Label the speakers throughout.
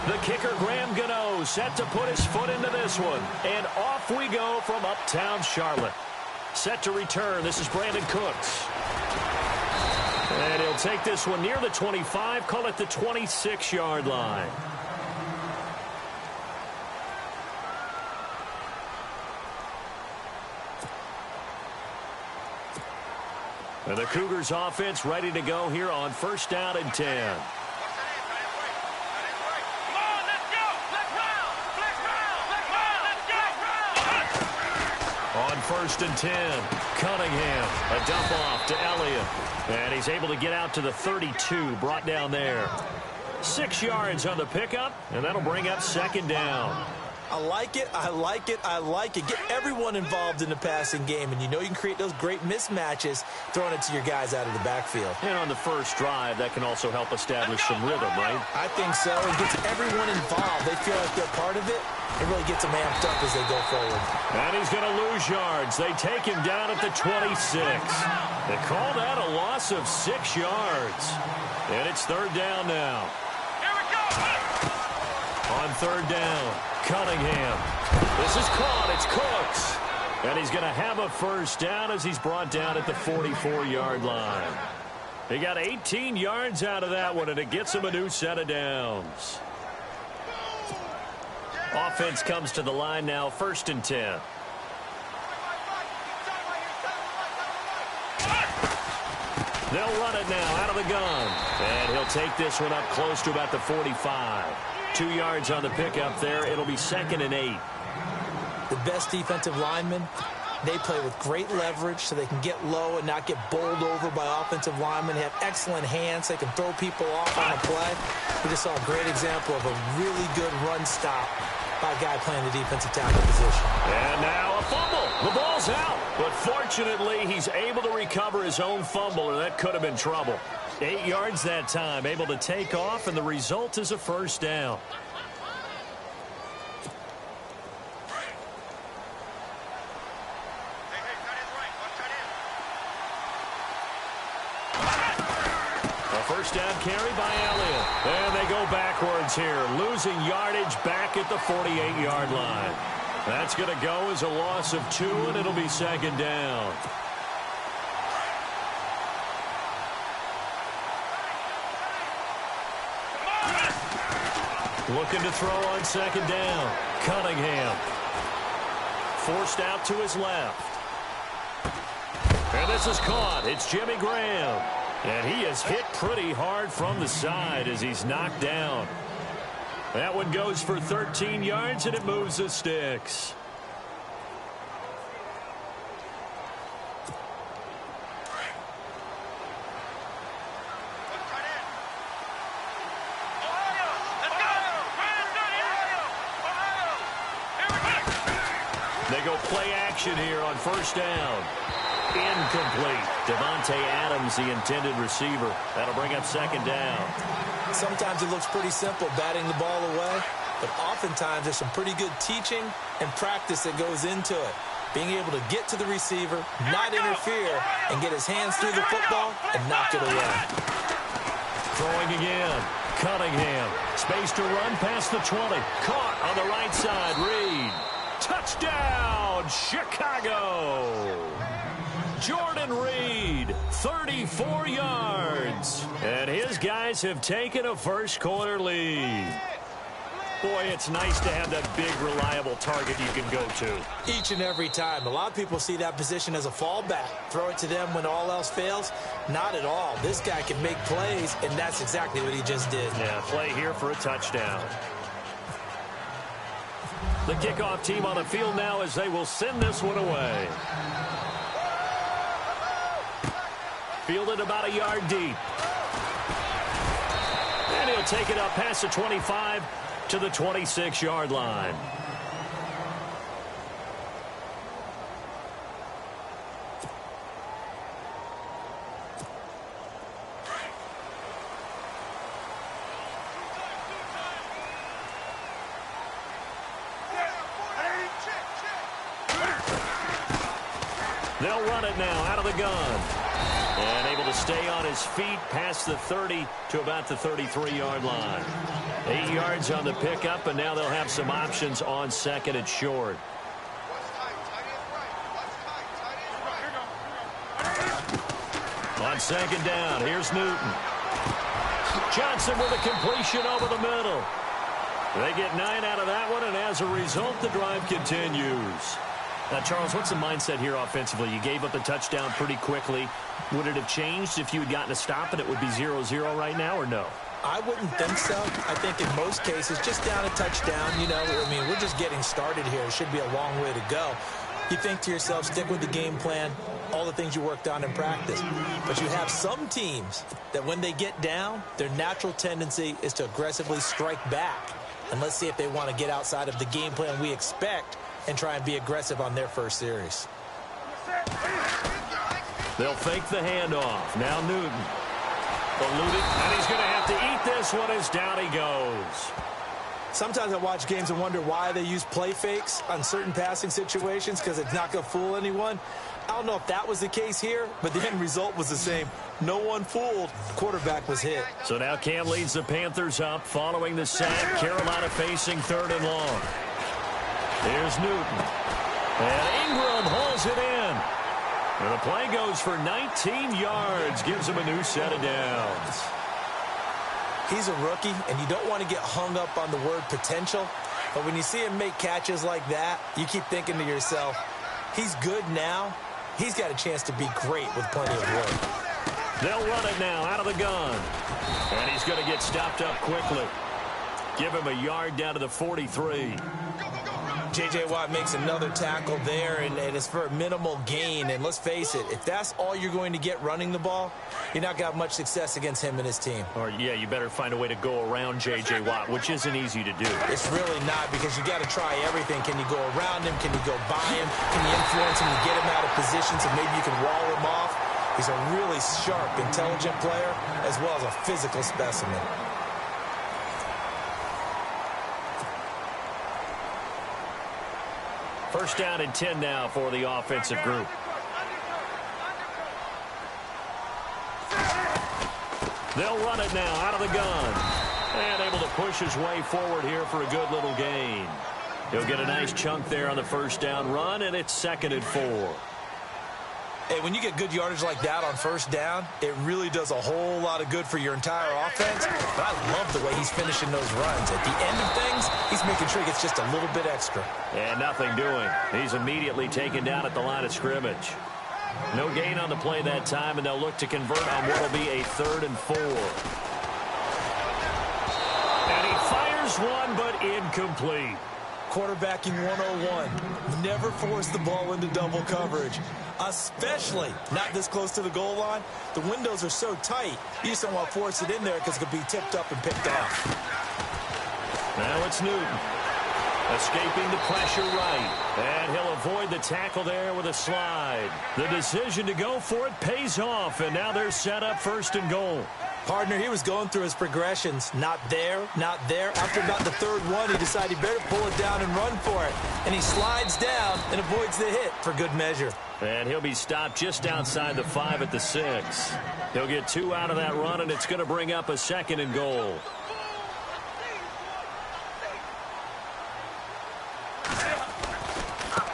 Speaker 1: The kicker, Graham Gano, set to put his foot into this one. And off we go from uptown Charlotte. Set to return. This is Brandon Cooks. And he'll take this one near the 25, call it the 26-yard line. And the Cougars offense ready to go here on 1st down and 10. On 1st and 10, Cunningham, a dump off to Elliott. And he's able to get out to the 32, brought down there. 6 yards on the pickup, and that'll bring up 2nd down.
Speaker 2: I like it, I like it, I like it. Get everyone involved in the passing game, and you know you can create those great mismatches throwing it to your guys out of the backfield.
Speaker 1: And on the first drive, that can also help establish some rhythm, right?
Speaker 2: I think so. It gets everyone involved. They feel like they're part of it. It really gets them amped up as they go forward.
Speaker 1: And he's going to lose yards. They take him down at the 26. They call that a loss of 6 yards. And it's 3rd down now.
Speaker 3: Here we go.
Speaker 1: On 3rd down, Cunningham. This is caught. It's Cooks. And he's going to have a 1st down as he's brought down at the 44-yard line. He got 18 yards out of that one, and it gets him a new set of downs. Offense comes to the line now, 1st and 10. They'll run it now out of the gun. And he'll take this one up close to about the 45. 2 yards on the pickup there. It'll be 2nd and 8.
Speaker 2: The best defensive linemen, they play with great leverage so they can get low and not get bowled over by offensive linemen. They have excellent hands. They can throw people off on a play. We just saw a great example of a really good run stop by a guy playing the defensive tackle position.
Speaker 1: And now a fumble. The ball's out. But fortunately, he's able to recover his own fumble, or that could have been trouble. 8 yards that time, able to take off, and the result is a 1st down. A 1st down carry by Elliott. And they go backwards here, losing yardage back at the 48-yard line. That's going to go as a loss of 2, and it'll be 2nd down. Looking to throw on 2nd down. Cunningham. Forced out to his left. And this is caught. It's Jimmy Graham. And he is hit pretty hard from the side as he's knocked down. That one goes for 13 yards, and it moves the sticks. They go play action here on 1st down. Incomplete. Devontae Adams, the intended receiver. That'll bring up 2nd down.
Speaker 2: Sometimes it looks pretty simple, batting the ball away, but oftentimes there's some pretty good teaching and practice that goes into it. Being able to get to the receiver, not interfere, and get his hands through the football and knock it away.
Speaker 1: Throwing again. Cunningham. Space to run past the 20. Caught on the right side. Reed. Touchdown, Chicago. Jordan Reed, 34 yards. And his guys have taken a first-quarter lead. Boy, it's nice to have that big, reliable target you can go to.
Speaker 2: Each and every time. A lot of people see that position as a fallback. Throw it to them when all else fails. Not at all. This guy can make plays, and that's exactly what he just did.
Speaker 1: Yeah, play here for a touchdown. The kickoff team on the field now as they will send this one away. Fielded about a yard deep. And he'll take it up past the 25 to the 26-yard line. They'll run it now out of the gun. And able to stay on his feet past the 30 to about the 33-yard line. 8 yards on the pickup, and now they'll have some options on second and short. On second down, here's Newton. Johnson with a completion over the middle. They get 9 out of that one, and as a result, the drive continues. Now, Charles, what's the mindset here offensively? You gave up a touchdown pretty quickly. Would it have changed if you had gotten a stop and it would be 0-0 right now, or no?
Speaker 2: I wouldn't think so. I think in most cases, just down a touchdown, you know, I mean, we're just getting started here. It should be a long way to go. You think to yourself, stick with the game plan, all the things you worked on in practice. But you have some teams that when they get down, their natural tendency is to aggressively strike back. And let's see if they want to get outside of the game plan we expect and try and be aggressive on their first series.
Speaker 1: They'll fake the handoff. Now Newton. Eluded, and he's going to have to eat this one as down he goes.
Speaker 2: Sometimes I watch games and wonder why they use play fakes on certain passing situations, because it's not going to fool anyone. I don't know if that was the case here, but the end result was the same. No one fooled. The quarterback was hit.
Speaker 1: So now Cam leads the Panthers up following the sack. Carolina facing 3rd and long. Here's Newton. And Ingram hauls it in. And the play goes for 19 yards. Gives him a new set of downs.
Speaker 2: He's a rookie, and you don't want to get hung up on the word potential. But when you see him make catches like that, you keep thinking to yourself, he's good now. He's got a chance to be great with plenty of work.
Speaker 1: They'll run it now out of the gun. And he's going to get stopped up quickly. Give him a yard down to the 43.
Speaker 2: J.J. Watt makes another tackle there, and it's for a minimal gain. And let's face it, if that's all you're going to get running the ball, you're not going to have much success against him and his team.
Speaker 1: Or, yeah, you better find a way to go around J.J. Watt, which isn't easy to do.
Speaker 2: It's really not, because you got to try everything. Can you go around him? Can you go by him? Can you influence him to get him out of position so maybe you can wall him off? He's a really sharp, intelligent player, as well as a physical specimen.
Speaker 1: First down and 10 now for the offensive group. They'll run it now out of the gun. And able to push his way forward here for a good little gain. He'll get a nice chunk there on the first down run, and it's 2nd and 4.
Speaker 2: Hey, when you get good yardage like that on first down, it really does a whole lot of good for your entire offense. But I love the way he's finishing those runs. At the end of things, he's making sure he gets just a little bit extra.
Speaker 1: And nothing doing. He's immediately taken down at the line of scrimmage. No gain on the play that time, and they'll look to convert on what will be a 3rd and 4. And he fires one, but incomplete.
Speaker 2: Quarterbacking 101. Never force the ball into double coverage, especially not this close to the goal line. The windows are so tight, you just don't want to force it in there because it could be tipped up and picked off.
Speaker 1: Now it's Newton. Escaping the pressure right. And he'll avoid the tackle there with a slide. The decision to go for it pays off, and now they're set up 1st and goal.
Speaker 2: Partner, he was going through his progressions. Not there, not there. After about the 3rd one, he decided he better pull it down and run for it. And he slides down and avoids the hit for good measure.
Speaker 1: And he'll be stopped just outside the 5 at the 6. He'll get 2 out of that run, and it's going to bring up a 2nd and goal.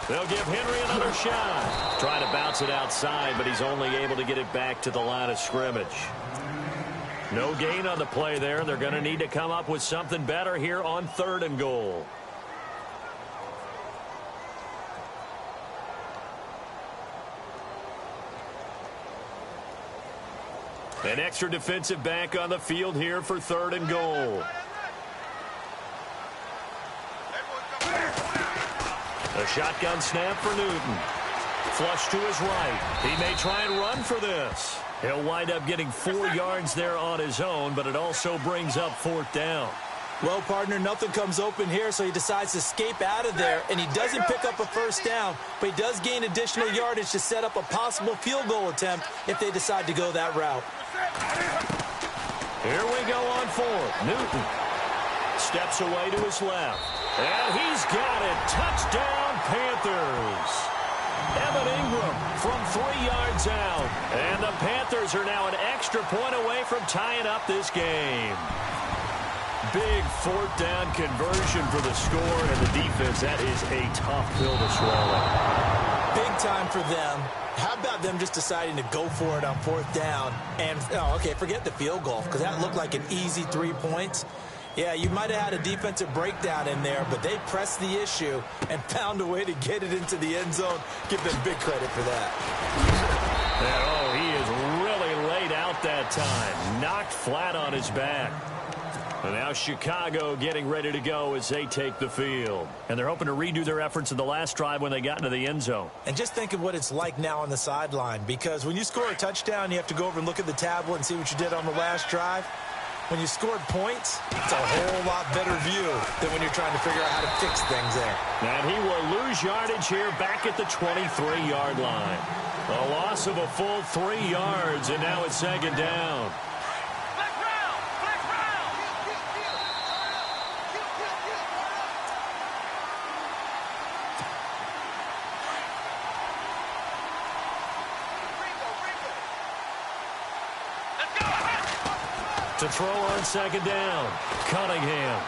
Speaker 1: They'll give Henry another shot. Trying to bounce it outside, but he's only able to get it back to the line of scrimmage. No gain on the play there. They're going to need to come up with something better here on 3rd and goal. An extra defensive back on the field here for 3rd and goal. A shotgun snap for Newton. Flush to his right. He may try and run for this. He'll wind up getting 4 yards there on his own, but it also brings up 4th down.
Speaker 2: Well, partner, nothing comes open here, so he decides to escape out of there, and he doesn't pick up a first down, but he does gain additional yardage to set up a possible field goal attempt if they decide to go that route.
Speaker 1: Here we go on 4th. Newton steps away to his left, and he's got it. Touchdown, Panthers. Evan Ingram from 3 yards out. And the Panthers are now an extra point away from tying up this game. Big fourth down conversion for the score, and the defense, that is a tough pill to swallow.
Speaker 2: Big time for them. How about them just deciding to go for it on fourth down? And, okay, forget the field goal, because that looked like an easy 3 points. Yeah, you might have had a defensive breakdown in there, but they pressed the issue and found a way to get it into the end zone. Give them big credit for that.
Speaker 1: And, he is really laid out that time. Knocked flat on his back. And now Chicago getting ready to go as they take the field. And they're hoping to redo their efforts in the last drive when they got into the end zone.
Speaker 2: And just think of what it's like now on the sideline, because when you score a touchdown, you have to go over and look at the tablet and see what you did on the last drive. When you scored points, it's a whole lot better view than when you're trying to figure out how to fix things there.
Speaker 1: And he will lose yardage here back at the 23-yard line. A loss of a full 3 yards, and now it's second down. To throw on second down, Cunningham.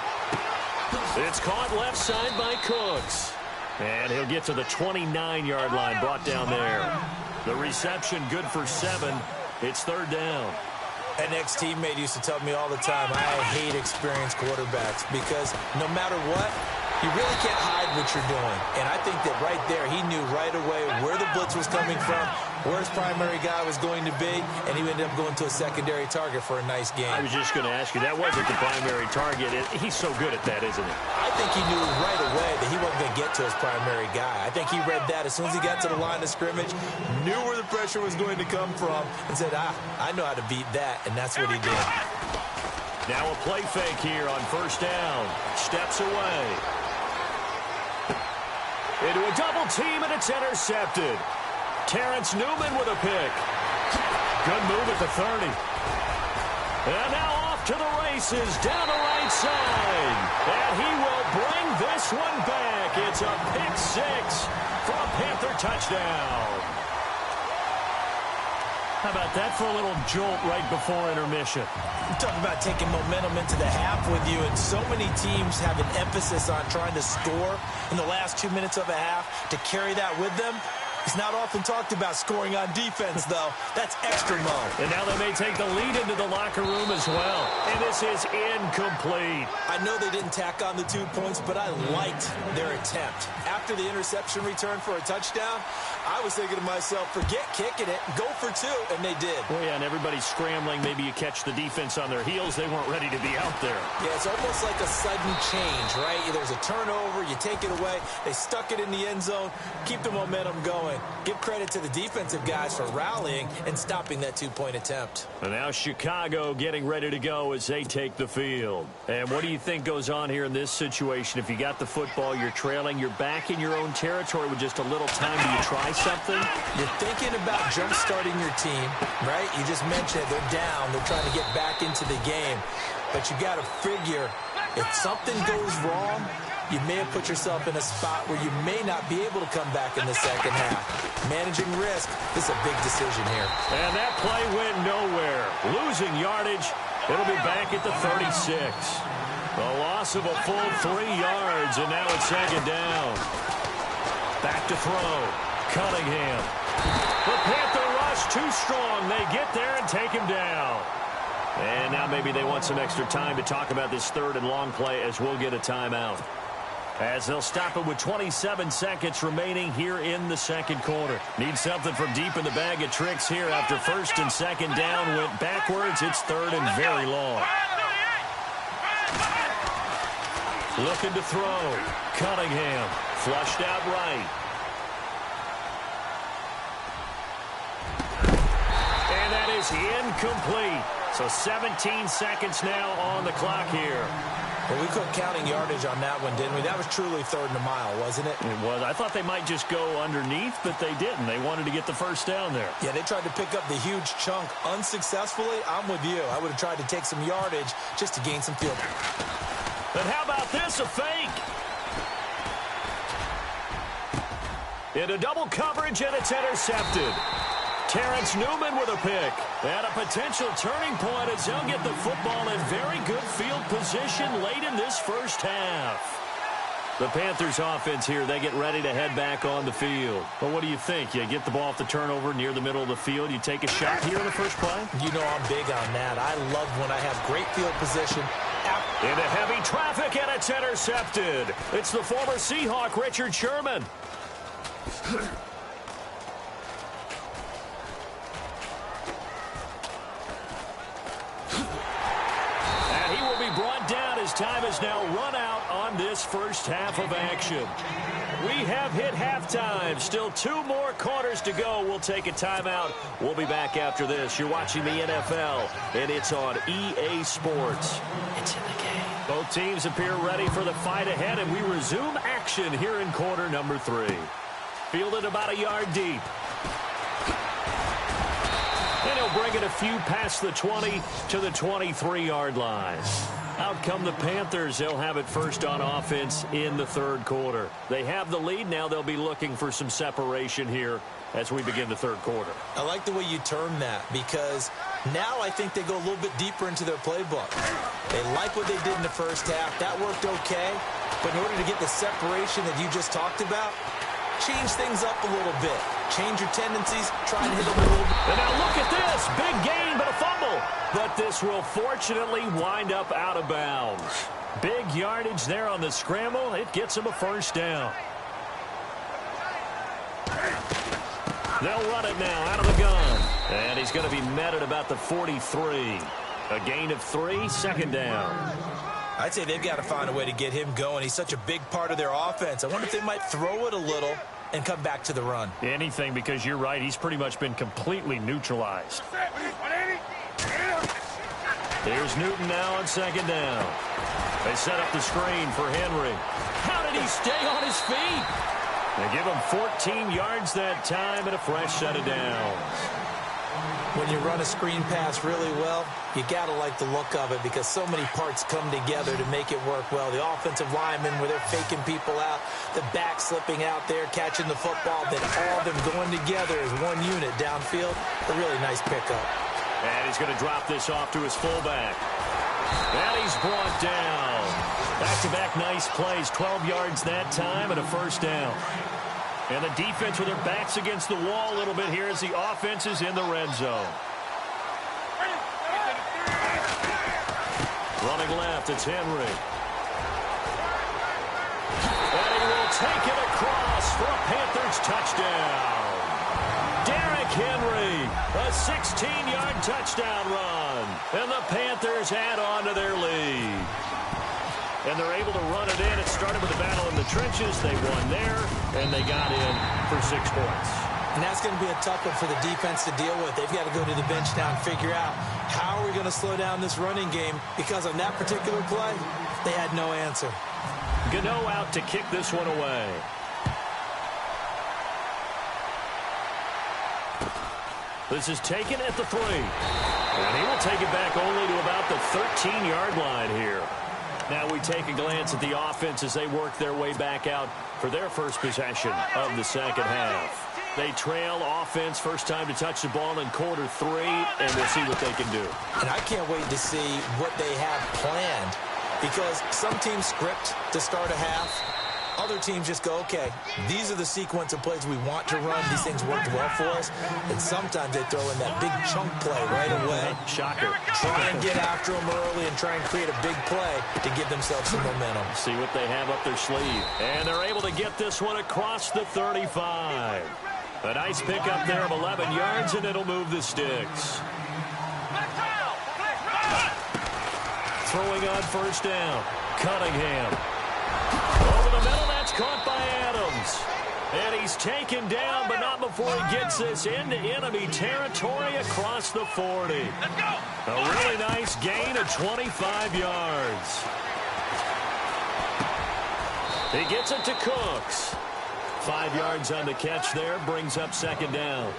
Speaker 1: It's caught left side by Cooks. And he'll get to the 29-yard line, brought down there. The reception good for 7. It's third down.
Speaker 2: An ex-teammate used to tell me all the time, I hate experienced quarterbacks because no matter what, you really can't hide what you're doing. And I think that right there, he knew right away where the blitz was coming from, where his primary guy was going to be, and he ended up going to a secondary target for a nice game.
Speaker 1: I was just going to ask you, that wasn't the primary target. He's so good at that, isn't he?
Speaker 2: I think he knew right away that he wasn't going to get to his primary guy. I think he read that as soon as he got to the line of scrimmage, knew where the pressure was going to come from, and said, I know how to beat that, and that's what he did.
Speaker 1: Now a play fake here on first down. Steps away. Into a double team, and it's intercepted. Terrence Newman with a pick. Good move at the 30. And now off to the races, down the right side. And he will bring this one back. It's a pick 6 for a Panther touchdown. How about that for a little jolt right before intermission?
Speaker 2: Talk about taking momentum into the half with you, and so many teams have an emphasis on trying to score in the last 2 minutes of a half to carry that with them. It's not often talked about scoring on defense, though. That's extra mode.
Speaker 1: And now they may take the lead into the locker room as well. And this is incomplete.
Speaker 2: I know they didn't tack on the 2 points, but I liked their attempt. After the interception return for a touchdown, I was thinking to myself, forget kicking it, go for 2, and they did.
Speaker 1: Well, yeah, and everybody's scrambling. Maybe you catch the defense on their heels. They weren't ready to be out there.
Speaker 2: Yeah, it's almost like a sudden change, right? There's a turnover, you take it away. They stuck it in the end zone. Keep the momentum going. Give credit to the defensive guys for rallying and stopping that 2-point attempt.
Speaker 1: And now Chicago getting ready to go as they take the field. And what do you think goes on here in this situation? If you got the football, you're trailing, you're back in your own territory with just a little time. Do you try something?
Speaker 2: You're thinking about jump-starting your team, right? You just mentioned they're down. They're trying to get back into the game. But you got to figure if something goes wrong, you may have put yourself in a spot where you may not be able to come back in the second half. Managing risk is a big decision here.
Speaker 1: And that play went nowhere. Losing yardage. It'll be back at the 36. A loss of a full 3 yards, and now it's second down. Back to throw. Cunningham. The Panther rush too strong. They get there and take him down. And now maybe they want some extra time to talk about this third and long play as we'll get a timeout. As they'll stop it with 27 seconds remaining here in the second quarter. Need something from deep in the bag of tricks here after first and second down went backwards. It's third and very long. Looking to throw. Cunningham flushed out right. And that is incomplete. So 17 seconds now on the clock here.
Speaker 2: Well, we quit counting yardage on that one, didn't we? That was truly third and a mile, wasn't it?
Speaker 1: It was. I thought they might just go underneath, but they didn't. They wanted to get the first down there.
Speaker 2: Yeah, they tried to pick up the huge chunk unsuccessfully. I'm with you. I would have tried to take some yardage just to gain some field.
Speaker 1: But how about this, a fake? Into double coverage, and it's intercepted. Terrence Newman with a pick. And a potential turning point as they'll get the football in very good field position late in this first half. The Panthers offense here, they get ready to head back on the field. But what do you think? You get the ball off the turnover near the middle of the field, you take a shot here in the first play?
Speaker 2: You know I'm big on that. I love when I have great field position.
Speaker 1: Into heavy traffic, and it's intercepted. It's the former Seahawk, Richard Sherman. And he will be brought down as time is now run out on this first half of action. We have hit halftime. Still 2 more quarters to go. We'll take a timeout. We'll be back after this. You're watching the NFL, and it's on EA Sports. It's in the game. Both teams appear ready for the fight ahead, and we resume action here in quarter number 3. Fielded about a yard deep. And he'll bring it a few past the 20 to the 23-yard line. Out come the Panthers. They'll have it first on offense in the third quarter. They have the lead. Now they'll be looking for some separation here as we begin the third quarter.
Speaker 2: I like the way you term that because now I think they go a little bit deeper into their playbook. They like what they did in the first half. That worked okay. But in order to get the separation that you just talked about, change things up a little bit. Change your tendencies. Try and hit them a little bit.
Speaker 1: And now look at this. Big gain, but a fumble. But this will fortunately wind up out of bounds. Big yardage there on the scramble. It gets him a first down. They'll run it now out of the gun. And he's going to be met at about the 43. A gain of 3, second down.
Speaker 2: I'd say they've got to find a way to get him going. He's such a big part of their offense. I wonder if they might throw it a little and come back to the run.
Speaker 1: Anything, because you're right. He's pretty much been completely neutralized. Here's Newton now on second down. They set up the screen for Henry. How did he stay on his feet? They give him 14 yards that time and a fresh set of downs.
Speaker 2: When you run a screen pass really well, you got to like the look of it because so many parts come together to make it work well. The offensive linemen, where they're faking people out, the back slipping out there, catching the football, then all of them going together as one unit downfield. A really nice pickup.
Speaker 1: And he's going to drop this off to his fullback. And he's brought down. Back-to-back nice plays, 12 yards that time and a first down. And the defense with their backs against the wall a little bit here as the offense is in the red zone. Running left, it's Henry. And he will take it across for a Panthers touchdown. Derrick Henry, a 16-yard touchdown run. And the Panthers add on to their lead. And they're able to run it in. It started with a battle in the trenches. They won there, and they got in for 6 points.
Speaker 2: And that's going to be a tough one for the defense to deal with. They've got to go to the bench now and figure out how are we going to slow down this running game, because on that particular play, they had no answer.
Speaker 1: Gano out to kick this one away. This is taken at the 3. And he will take it back only to about the 13-yard line here. Now we take a glance at the offense as they work their way back out for their first possession of the second half. They trail offense, first time to touch the ball in quarter 3, and we'll see what they can do.
Speaker 2: And I can't wait to see what they have planned, because some teams script to start a half. Other teams just go, okay, these are the sequence of plays we want to run. These things worked well for us. And sometimes they throw in that big chunk play right away.
Speaker 1: Shocker.
Speaker 2: Try and get after them early and try and create a big play to give themselves some momentum.
Speaker 1: See what they have up their sleeve. And they're able to get this one across the 35. A nice pickup there of 11 yards, and it'll move the sticks. Throwing on first down. Cunningham. Over the middle, that's caught by Adams. And he's taken down, but not before he gets this into enemy territory across the 40. Let's go. A really nice gain of 25 yards. He gets it to Cooks. 5 yards on the catch there, brings up second down.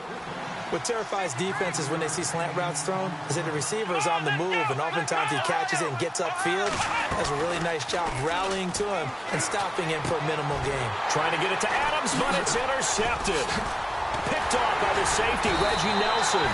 Speaker 2: What terrifies defenses when they see slant routes thrown is that the receiver is on the move, and oftentimes he catches it and gets upfield. Does a really nice job rallying to him and stopping him for a minimal gain.
Speaker 1: Trying to get it to Adams, but it's intercepted. Picked off by the safety, Reggie Nelson.